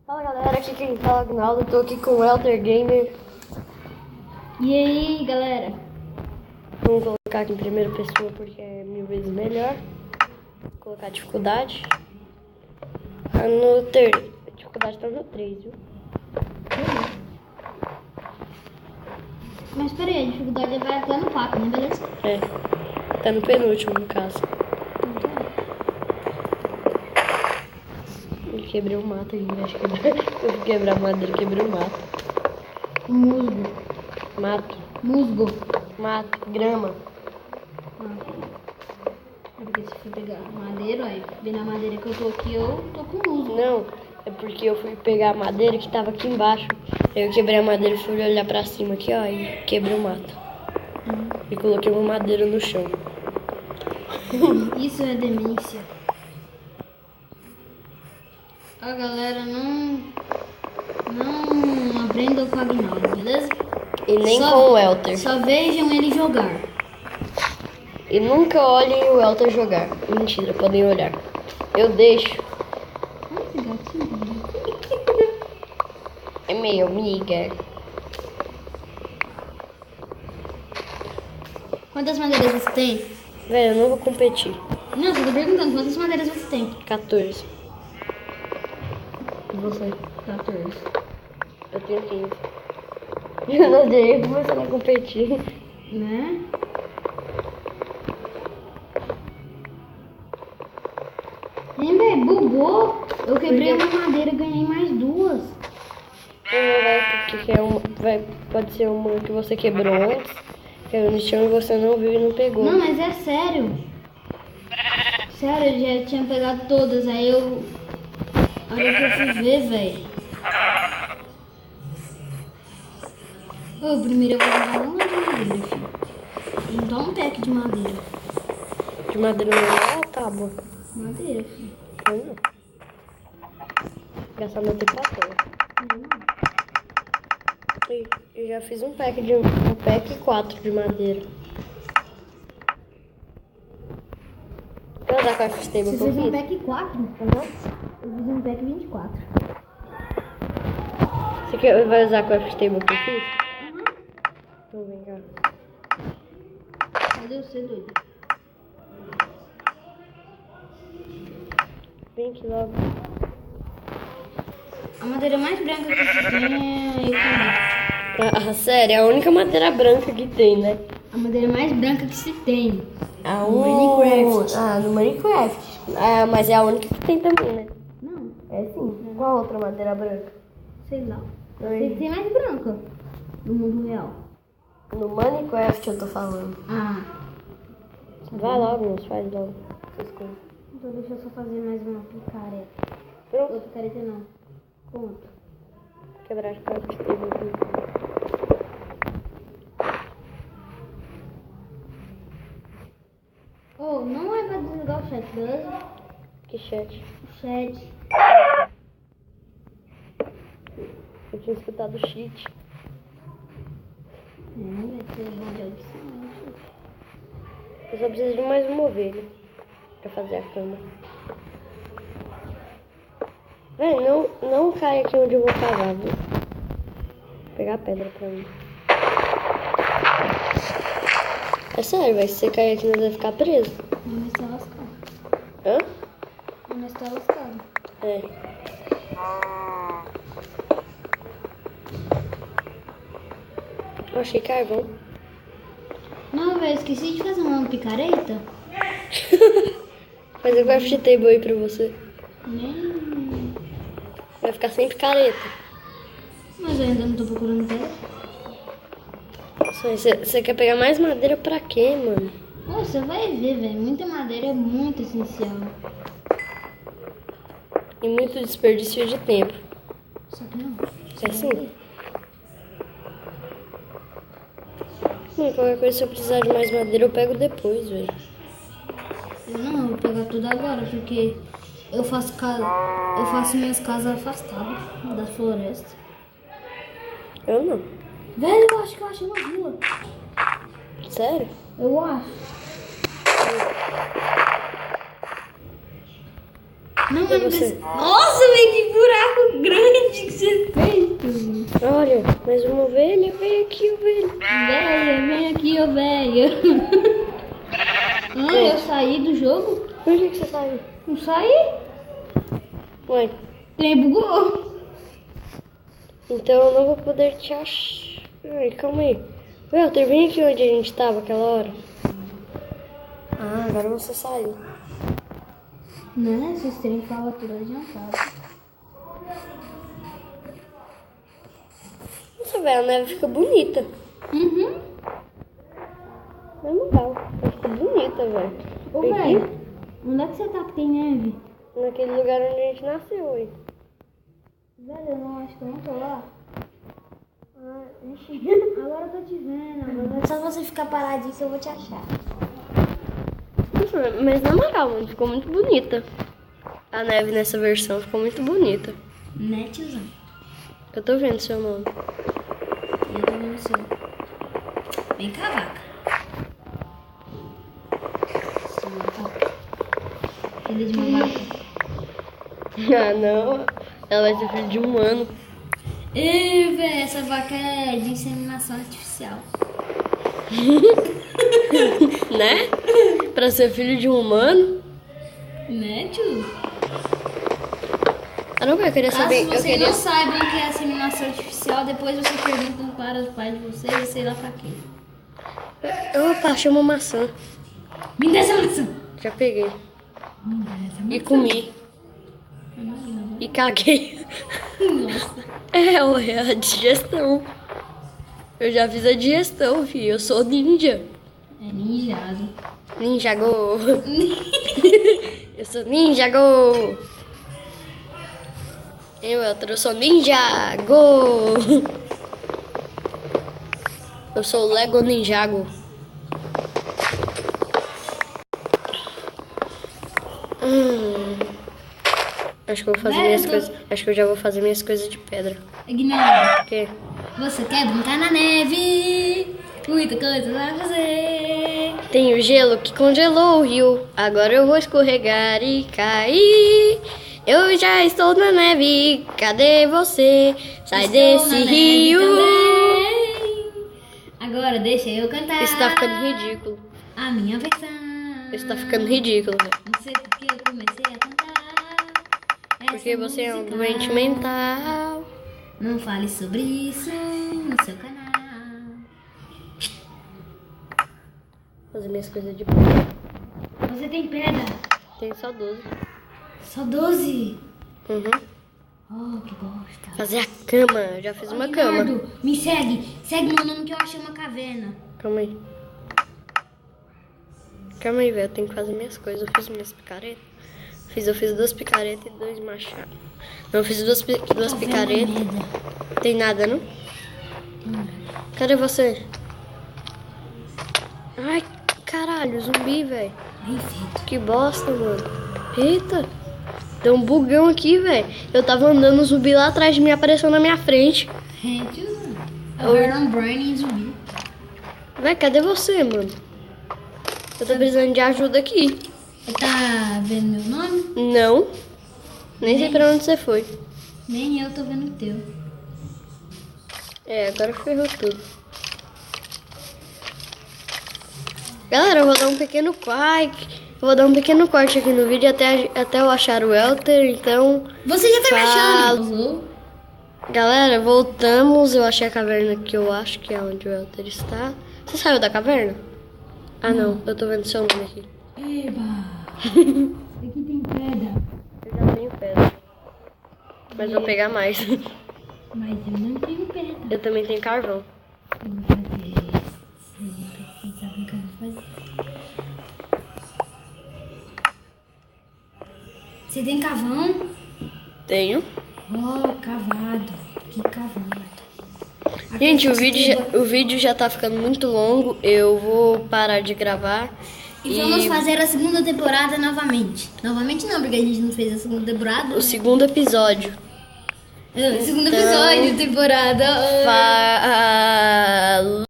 Fala galera, aqui quem fala é o Agnaldo, tô aqui com o Elder Gamer. E aí galera? Vamos colocar aqui em primeira pessoa porque é 1000 vezes melhor. Vou colocar dificuldade. A dificuldade tá no 3, viu? Mas peraí, a dificuldade vai até no 4, né? Beleza? É, tá no penúltimo no caso. Eu quebrei o mato aí, acho que eu fui quebrar a madeira, quebrei o mato. Musgo. Musgo. Mato, grama. É porque se for pegar madeira, aí bem na madeira que eu tô aqui, eu tô com musgo. Não, é porque eu fui pegar a madeira que tava aqui embaixo. Aí eu quebrei a madeira e fui olhar pra cima aqui, ó, e quebrei o mato. E coloquei uma madeira no chão. Isso é demência. A galera não aprendam com o Agnaldo, beleza? E nem com o Elter. Só vejam ele jogar. E nunca olhem o Elter jogar. Mentira, podem olhar. Eu deixo. Olha esse gatinho. É meio amiga. Quantas madeiras você tem? Velho, eu não vou competir. Não, só tô perguntando quantas madeiras você tem. 14. E você? 14. Eu tenho 15. Eu não dei, você vai competir. Né? Velho, bugou. Eu quebrei uma madeira e ganhei mais duas. Pode ser uma que você quebrou antes, caiu no chão e você não viu e não pegou. Não, mas é sério. Sério, eu já tinha pegado todas. Aí eu. Olha que eu fui ver, velho. Ô, primeiro eu vou juntar uma de madeira, filho. Juntar um pack de madeira. De madeira normal ou tábua? Madeira, filho. Eu não. Gastar meu tempo à toa. Eu já fiz um pack 4 de madeira. Quer usar com a F-Stable Você que eu fez um fiz? pack 4? Uhum. Eu fiz um pack 24. Vai usar com a F-Stable que eu fiz? Uhum. Então vem cá. Cadê você, doido? Vem aqui logo. A madeira mais branca que você tem é eucalipto. Ah, sério, é a única madeira branca que tem, né? A madeira mais branca que se tem. No Minecraft. Ah, no Minecraft. Ah, mas é a única que tem também, né? Não, É sim. Qual outra madeira branca? sei lá. Oi. Sei que tem mais branca no mundo real. No Minecraft eu tô falando. Ah, Vai logo, moço, faz logo essas coisas. então deixa eu só fazer mais uma picareta. Pronto. Ou picareta não. Conto. Quebrar as coisas que teve aqui. Oh, não é pra desligar o chat, beleza? Que chat. O chat. Eu tinha escutado o cheat. Vai ser bom de audição. Eu só preciso de mais uma ovelha pra fazer a cama. Véi, não cai aqui onde eu vou cavar, viu? Vou pegar a pedra pra mim. É sério, vai. Se você cair aqui, nós vai ficar preso. Não está lascado. Hã? Não está lascado. É. Eu achei carvão. Não, velho, esqueci de fazer uma picareta. Fazer craft table aí pra você. Nem. Vai ficar sem picareta. Mas eu ainda não tô procurando dela. Você quer pegar mais madeira pra quê, mano? Ô, você vai ver, velho. Muita madeira é muito essencial. E muito desperdício de tempo. Só que não. É sim? Qualquer coisa, se eu precisar de mais madeira, eu pego depois, velho. Eu vou pegar tudo agora, porque eu faço minhas casas afastadas da floresta. Eu não. Velho, eu acho que eu achei uma rua. Sério? Eu acho. Não, E mas não você? precisa. Nossa, velho, que buraco grande que você fez. Olha, mais uma ovelha. Vem aqui, ovelha. Velho, vem aqui, ô velho. Ah, eu saí do jogo? Por que você saiu? Não saí? Ué, Nem bugou. então eu não vou poder te achar. Ai, calma aí. Welter, vem aqui onde a gente tava aquela hora. Ah, agora você saiu. Né? Esses trem falam tudo adiantado. Nossa, velho, a neve fica bonita. Uhum. É legal. Ela fica bonita, velho. Ô, Vem velho, aqui, onde é que você tá que tem neve? naquele lugar onde a gente nasceu aí. Velho, eu não acho que eu não tô lá. Ah, ixi. Agora eu tô te vendo. Agora só você ficar paradinho que eu vou te achar. Nossa, mas na moral, mano, ficou muito bonita. A neve nessa versão ficou muito bonita. Né, tiozão? Eu tô vendo seu nome. Eu tô vendo o seu. Vem cá, vaca. Filha de uma vaca. Ah, não. Ela vai ser filha de humano. Ei, velho, essa vaca é de inseminação artificial. Né? Pra ser filho de um humano. Né, tio? Ah, não, eu queria Caso saber. Eu vocês queria. não saibam o que é inseminação artificial, depois vocês perguntam para os pais de vocês, sei lá pra quê. Opa, achei uma maçã. Me dá essa maçã! Já peguei. Me dá essa maçã. E comi. E caguei. Nossa. É, ué, a digestão. Eu já fiz a digestão, filho. Eu sou ninja. É ninjado. Ninja Go. Eu sou Ninja Go. Eu sou Ninja Go. Eu sou o Lego Ninjago. Acho que eu vou fazer minhas coisas. Acho que eu já vou fazer minhas coisas de pedra. Ignora. O quê? Você quer brincar na neve? Muita coisa pra fazer. Tem o gelo que congelou o rio. Agora eu vou escorregar e cair. Eu já estou na neve. Cadê você? Sai Estou desse na neve rio. também. Agora deixa eu cantar. Isso tá ficando ridículo. A minha versão. Isso tá ficando ridículo, velho. Não sei porque eu comecei a cantar. Porque essa você é um música. doente mental. Não fale sobre isso no seu canal. Fazer minhas coisas de pedra. Você tem pedra? Tem só 12. Só 12? Uhum. Oh, que bosta. Fazer a cama. Eu já fiz uma cama. Leonardo, me segue. Segue meu nome que eu achei uma caverna. Calma aí. Calma aí, velho. Eu tenho que fazer minhas coisas. Eu fiz minhas picaretas. Eu fiz 2 picaretas e 2 machados. Não, eu fiz duas Caverna picaretas. merda. Tem nada, não? Cadê você? Ai, caralho, zumbi, velho. Bem feito. Que bosta, mano. Eita. Deu um bugão aqui, velho. Eu tava andando, o zumbi lá atrás de mim apareceu na minha frente. É, tiozão. Eu era um Brain zumbi. Véi, cadê você, mano? Eu tô precisando de ajuda aqui. Você tá vendo meu nome? Não. Nem sei pra onde você foi. Nem eu tô vendo o teu. É, agora ferrou tudo. Galera, eu vou dar um pequeno corte. Vou dar um pequeno corte aqui no vídeo até eu achar o Welter, então... Você já tá me Fala. achando? Galera, voltamos. Eu achei a caverna que eu acho que é onde o Welter está. Você saiu da caverna? Ah, não. Eu tô vendo seu nome aqui. Eba! Aqui tem pedra. Eu já tenho pedra. Mas vou pegar mais. Mas eu não tenho pedra. Eu também tenho carvão. Eu vou fazer. Você sabe o que eu vou fazer? Você tem cavão? Tenho. Oh, cavado. Que cavado. Gente, o vídeo já tá ficando muito longo. Eu vou parar de gravar. E vamos fazer a segunda temporada novamente. Novamente não, porque a gente não fez a segunda temporada. O segundo episódio. Segundo episódio, temporada. Falou.